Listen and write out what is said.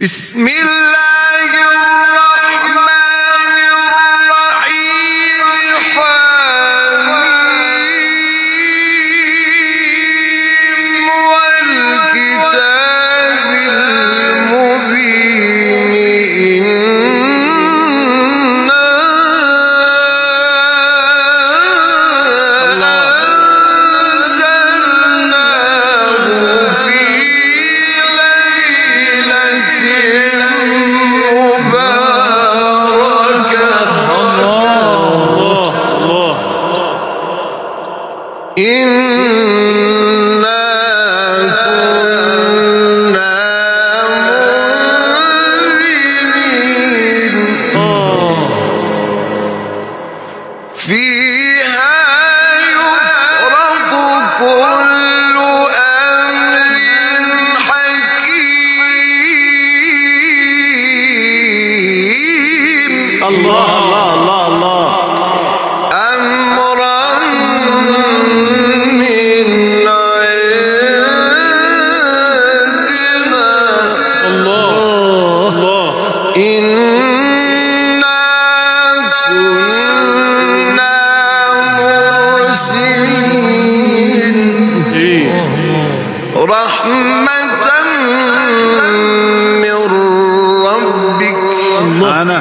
بسم الله الرحمن الرحيم حميم والكتاب المبين إنا أنزلناه في إنا كنا منذرين فيها يفرق كل أمر حكيم الله الله الله الله أمرا من عندنا الله الله إنا كنا مرسلين رحمة من ربك أنا